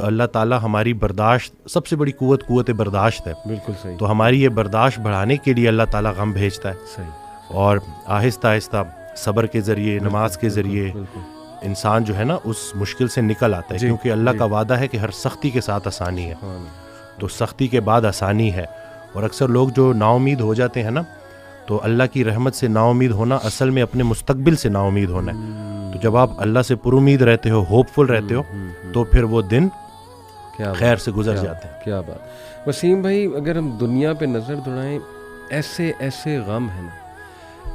اللہ تعالیٰ ہماری برداشت، سب سے بڑی قوت برداشت ہے. بالکل صحیح. تو ہماری یہ برداشت بڑھانے کے لیے اللہ تعالیٰ غم بھیجتا ہے. صحیح. اور آہستہ آہستہ صبر کے ذریعے، نماز کے ذریعے انسان جو ہے نا اس مشکل سے نکل آتا ہے. کیونکہ اللہ کا وعدہ ہے کہ ہر سختی کے ساتھ آسانی ہے. تو سختی کے بعد آسانی ہے. اور اکثر لوگ جو نا امید ہو جاتے ہیں نا، تو اللہ کی رحمت سے نا امید ہونا اصل میں اپنے مستقبل سے نا امید ہونا ہے. تو جب آپ اللہ سے پر امید رہتے ہو، ہوپ فل رہتے ہو، تو پھر وہ دن خیر سے گزر جاتے ہیں. کیا بات. وسیم بھائی، اگر ہم دنیا پہ نظر دوڑائیں، ایسے ایسے غم ہیں نا،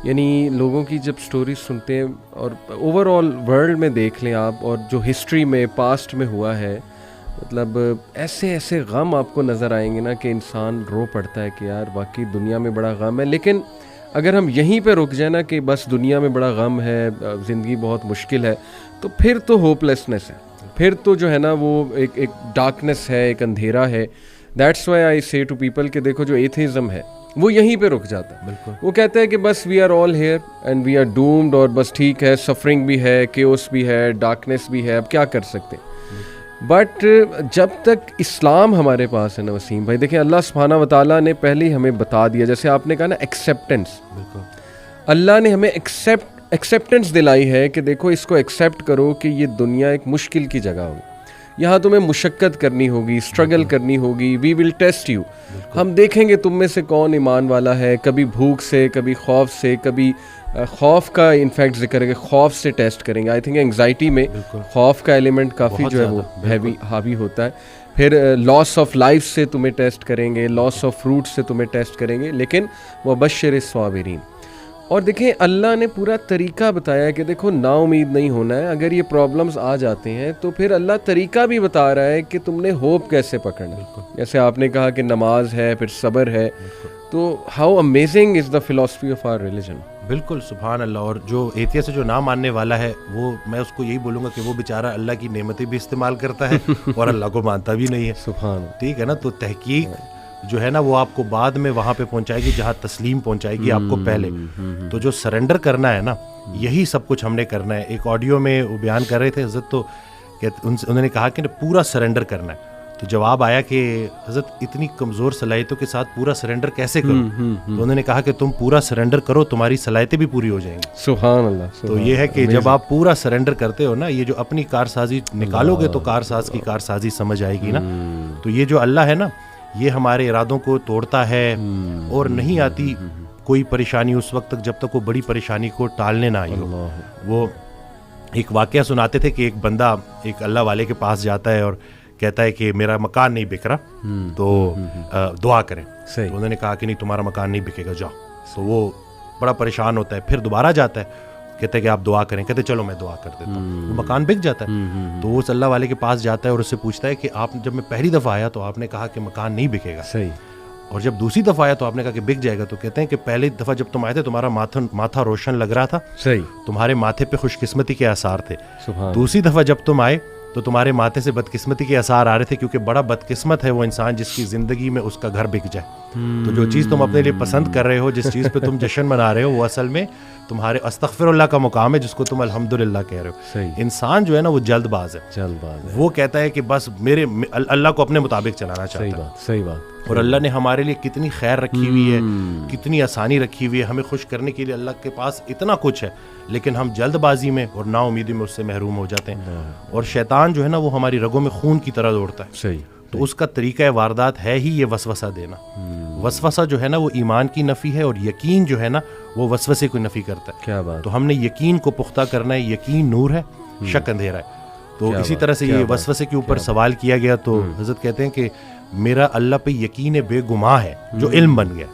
یعنی لوگوں کی جب سٹوریز سنتے ہیں اور اوور آل ورلڈ میں دیکھ لیں آپ، اور جو ہسٹری میں پاسٹ میں ہوا ہے، مطلب ایسے ایسے غم آپ کو نظر آئیں گے نا کہ انسان رو پڑتا ہے کہ یار واقعی دنیا میں بڑا غم ہے. لیکن اگر ہم یہیں پہ رک جائیں نا کہ بس دنیا میں بڑا غم ہے، زندگی بہت مشکل ہے، تو پھر تو ہوپ لیسنس ہے، پھر تو جو ہے نا وہ ایک ڈارکنس ہے، ایک اندھیرا ہے. دیٹس وائی آئی سے ٹو پیپل کہ دیکھو جو ایتھیزم ہے وہ یہیں پہ رک جاتا ہے. بالکل. وہ کہتا ہے کہ بس we are all here and we are doomed, اور بس ٹھیک ہے، سفرنگ بھی ہے، کیوس بھی ہے، ڈارکنیس بھی ہے، اب کیا کر سکتے ہیں. بٹ جب تک اسلام ہمارے پاس ہے نا وسیم بھائی، دیکھیں اللہ سبحانہ و تعالیٰ نے پہلے ہی ہمیں بتا دیا، جیسے آپ نے کہا نا ایکسیپٹنس. اللہ نے ہمیں ایکسیپٹنس دلائی ہے کہ دیکھو اس کو ایکسیپٹ کرو کہ یہ دنیا ایک مشکل کی جگہ ہوگی، یہاں تمہیں مشقت کرنی ہوگی، اسٹرگل کرنی ہوگی. وی ول ٹیسٹ یو. ہم دیکھیں گے تم میں سے کون ایمان والا ہے. کبھی بھوک سے، کبھی خوف سے، کبھی خوف کا انفیکٹ ذکر ہے کہ خوف سے ٹیسٹ کریں گے. آئی تھنک انگزائٹی میں خوف کا ایلیمنٹ کافی جو ہے وہ ہیوی حاوی ہوتا ہے. پھر لاس آف لائف سے تمہیں ٹیسٹ کریں گے، لاس آف فروٹ سے تمہیں ٹیسٹ کریں گے. لیکن وبشر الصابرین. اور دیکھیں اللہ نے پورا طریقہ بتایا ہے کہ دیکھو نا امید نہیں ہونا ہے. اگر یہ پرابلمز آ جاتے ہیں تو پھر اللہ طریقہ بھی بتا رہا ہے کہ تم نے ہوپ کیسے پکڑنا ہے. جیسے آپ نے کہا کہ نماز ہے، پھر صبر ہے. تو how amazing is the philosophy of our religion. بالکل سبحان اللہ. اور جو ایتھیسٹ سے جو نہ ماننے والا ہے، وہ میں اس کو یہی بولوں گا کہ وہ بیچارہ اللہ کی نعمتیں بھی استعمال کرتا ہے اور اللہ کو مانتا بھی نہیں ہے. سبحان. ٹھیک ہے نا. تو تحقیق جو ہے نا وہ آپ کو بعد میں وہاں پہ پہنچائے گی جہاں تسلیم پہنچائے گی آپ کو پہلے. تو جو سرنڈر کرنا ہے نا، یہی سب کچھ ہم نے کرنا ہے. ایک آڈیو میں وہ بیان کر رہے تھے حضرت، تو انہوں نے کہا کہ پورا سرنڈر کرنا ہے. تو جواب آیا کہ حضرت اتنی کمزور صلاحیتوں کے ساتھ پورا سرنڈر کیسے کروں؟ تو انہوں نے کہا کہ تم پورا سرنڈر کرو، تمہاری صلاحیتیں بھی پوری ہو جائیں گی. سبحان اللہ. تو یہ ہے کہ جب آپ پورا سرنڈر کرتے ہو نا، یہ جو اپنی کارسازی نکالو گے تو کارساز کی کارسازی سمجھ آئے گی نا. تو یہ جو اللہ ہے نا، یہ ہمارے ارادوں کو توڑتا ہے. اور نہیں آتی کوئی پریشانی اس وقت تک جب تک وہ بڑی پریشانی کو ٹالنے نہ آئی ہو. وہ ایک واقعہ سناتے تھے کہ ایک بندہ ایک اللہ والے کے پاس جاتا ہے اور کہتا ہے کہ میرا مکان نہیں بک رہا، تو دعا کریں. تو انہوں نے کہا کہ نہیں تمہارا مکان نہیں بکے گا، جاؤ. تو وہ بڑا پریشان ہوتا ہے. پھر دوبارہ جاتا ہے، کہتا ہے کہ آپ دعا کریں. کہتے چلو میں دعا کر دیتا ہوں. وہ مکان بک جاتا ہے. تو وہ اللہ والے کے پاس جاتا ہے اور اس سے پوچھتا ہے کہ آپ جب میں پہلی دفعہ آیا تو آپ نے کہا کہ مکان نہیں بکے گا، اور جب دوسری دفعہ آیا تو آپ نے کہا کہ بک جائے گا. تو کہتے ہیں کہ پہلی دفعہ جب تم آئے تھے تمہارا ماتھا روشن لگ رہا تھا، تمہارے ماتھے پہ خوش قسمتی کے آثار تھے. دوسری دفعہ جب تم آئے تو تمہارے ماتھے سے بدقسمتی کے آثار آ رہے تھے، کیونکہ بڑا بدقسمت ہے وہ انسان جس کی زندگی میں اس کا گھر بک جائے. تو جو چیز تم اپنے لیے پسند کر رہے ہو، جس چیز پہ تم جشن منا رہے ہو، وہ اصل میں تمہارے استغفر اللہ کا مقام ہے جس کو تم الحمدللہ کہہ رہے ہو. انسان جو ہے نا وہ جلد باز ہے. وہ کہتا ہے کہ بس میرے اللہ کو اپنے مطابق چلانا چاہتا ہے. صحیح بات. اور اللہ نے ہمارے لیے کتنی خیر رکھی ہوئی ہے، کتنی آسانی رکھی ہوئی ہے. ہمیں خوش کرنے کے لیے اللہ کے پاس اتنا کچھ ہے، لیکن ہم جلد بازی میں اور نا امیدی میں اس سے محروم ہو جاتے ہیں. اور شیطان جو ہے نا وہ ہماری رگوں میں خون کی طرح دوڑتا ہے. تو اس کا طریقہ واردات ہے ہی یہ وسوسہ دینا. وسوسہ جو ہے نا وہ ایمان کی نفی ہے، اور یقین جو ہے نا وہ وسوسے کو نفی کرتا ہے. کیا بات. تو ہم نے یقین کو پختہ کرنا ہے. یقین نور ہے، شک اندھیرا ہے. تو اسی طرح سے یہ وسوسے کے اوپر سوال کیا گیا. تو حضرت کہتے ہیں کہ میرا اللہ پہ یقین بے گماں ہے جو علم بن گیا.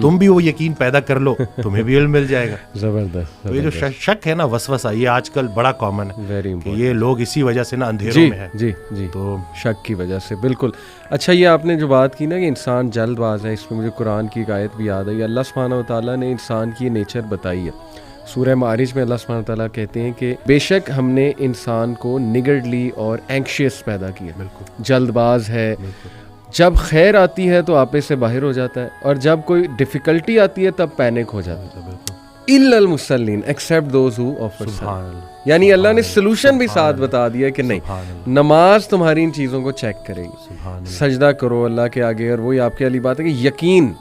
تم بھی وہ یقین پیدا کر لو، تمہیں بھی علم مل جائے گا. زبردست. تو یہ جو شک ہے نا، وسوسہ، یہ آج کل بڑا کامن ہے کہ یہ لوگ اسی وجہ سے نا اندھیروں میں ہیں. جی تو شک کی وجہ سے. بالکل. اچھا، یہ آپ نے جو بات کی نا کہ انسان جلد باز ہے، اس میں مجھے قرآن کی ایک آیت بھی یاد آئی. اللہ سبحانہ و تعالیٰ نے انسان کی نیچر بتائی ہے. سورہ معارج میں اللہ سبحانہ وتعالیٰ کہتے ہیں کہ بے شک ہم نے انسان کو نگرڈلی اور اینکشیس پیدا کیا. بالکل. جلد باز ہے. جب خیر آتی ہے تو آپے سے باہر ہو جاتا ہے، اور جب کوئی ڈیفیکلٹی آتی ہے تب پینک ہو جاتا ہے. الا المصلین ایکسیپٹ دوز ہو آفر. یعنی اللہ نے سلوشن بھی ساتھ بتا دیا کہ نہیں نماز تمہاری ان چیزوں کو چیک کرے گی, سجدہ کرو اللہ کے آگے, اور وہی آپ کی علی بات ہے کہ یقین.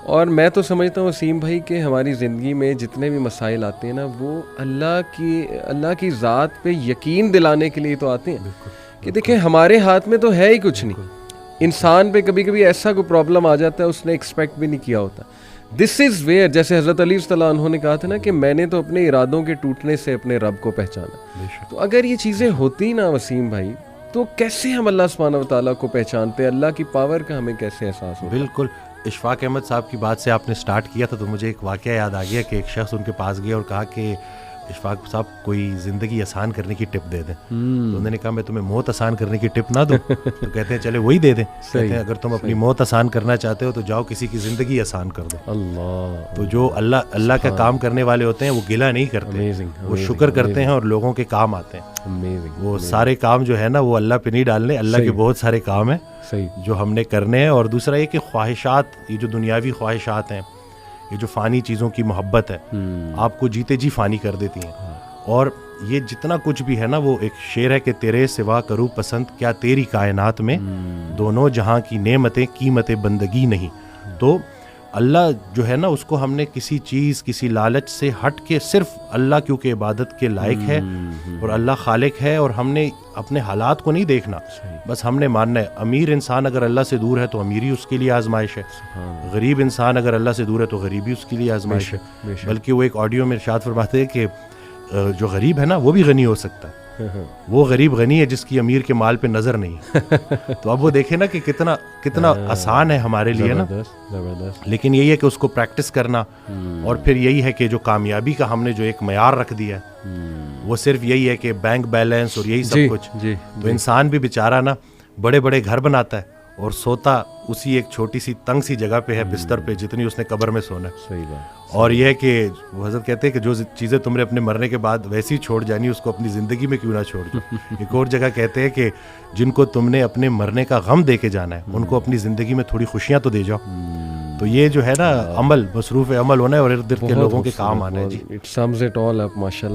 اور میں تو سمجھتا ہوں وسیم بھائی کہ ہماری زندگی میں جتنے بھی مسائل آتے ہیں نا وہ اللہ کی ذات پہ یقین دلانے کے لیے تو آتے ہیں کہ دیکھیں ہمارے ہاتھ میں تو ہے ہی کچھ نہیں. انسان پہ کبھی کبھی ایسا کوئی پرابلم آ جاتا ہے اس نے ایکسپیکٹ بھی نہیں کیا ہوتا. دس از ویئر, جیسے حضرت علی صلی اللہ عنہ نے کہا تھا نا کہ میں نے تو اپنے ارادوں کے ٹوٹنے سے اپنے رب کو پہچانا. تو اگر یہ چیزیں ہوتی نا وسیم بھائی تو کیسے ہم اللہ سبحانہ و تعالیٰ کو پہچانتے, اللہ کی پاور کا ہمیں کیسے احساس ہوتا. بالکل. اشفاق احمد صاحب کی بات سے آپ نے سٹارٹ کیا تھا تو مجھے ایک واقعہ یاد آ گیا کہ ایک شخص ان کے پاس گیا اور کہا کہ اشفاق صاحب کوئی زندگی آسان کرنے کی ٹپ دے دیں. تو انہوں نے کہا میں تمہیں موت آسان کرنے کی ٹپ نہ دوں. تو کہتے ہیں چلے وہی دے دیں. کہتے ہیں اگر تم اپنی موت آسان کرنا چاہتے ہو تو جاؤ کسی کی زندگی آسان کر دو. اللہ. تو جو اللہ کا کام کرنے والے ہوتے ہیں وہ گلہ نہیں کرتے, وہ شکر کرتے ہیں اور لوگوں کے کام آتے ہیں. وہ سارے کام جو ہے نا وہ اللہ پہ نہیں ڈالنے, اللہ کے بہت سارے کام ہیں جو ہم نے کرنے ہیں. اور دوسرا یہ کہ خواہشات, یہ جو دنیاوی خواہشات ہیں, یہ جو فانی چیزوں کی محبت ہے آپ کو جیتے جی فانی کر دیتی ہیں. اور یہ جتنا کچھ بھی ہے نا وہ ایک شعر ہے کہ تیرے سوا کروں پسند کیا تیری کائنات میں, دونوں جہاں کی نعمتیں قیمت بندگی نہیں. تو اللہ جو ہے نا اس کو ہم نے کسی چیز کسی لالچ سے ہٹ کے صرف اللہ کیونکہ عبادت کے لائق ہے اور اللہ خالق ہے, اور ہم نے اپنے حالات کو نہیں دیکھنا, بس ہم نے ماننا ہے. امیر انسان اگر اللہ سے دور ہے تو امیری اس کے لیے آزمائش ہے, غریب انسان اگر اللہ سے دور ہے تو غریبی اس کے لیے آزمائش ہے. بلکہ وہ ایک آڈیو میں ارشاد فرماتے ہیں کہ جو غریب ہے نا وہ بھی غنی ہو سکتا ہے. وہ غریب غنی ہے جس کی امیر کے مال پہ نظر نہیں ہے. تو اب وہ دیکھیں نا کہ کتنا آسان ہے ہمارے لیے نا, لیکن یہی ہے کہ اس کو پریکٹس کرنا. اور پھر یہی ہے کہ جو کامیابی کا ہم نے جو ایک معیار رکھ دیا ہے وہ صرف یہی ہے کہ بینک بیلنس اور یہی سب کچھ. تو انسان بھی بیچارہ نا بڑے بڑے گھر بناتا ہے اور سوتا اسی ایک چھوٹی سی تنگ سی جگہ پہ ہے بستر پہ جتنی اس نے قبر میں سونا ہے. صحیح بات. اور یہ ہے کہ حضرت کہتے ہیں کہ جو چیزیں تم نے اپنے مرنے کے بعد ویسی ہی چھوڑ جانی اس کو اپنی زندگی میں کیوں نہ چھوڑ دو. ایک اور جگہ کہتے ہیں کہ جن کو تم نے اپنے مرنے کا غم دے کے جانا ہے ان کو اپنی زندگی میں تھوڑی خوشیاں تو دے جاؤ. تو یہ جو ہے نا عمل, مصروف عمل ہونا ہے اور ارد گرد کے لوگوں کے کام آنا ہے. جی, اٹ سمز اٹ آل اپ. ماشاءاللہ.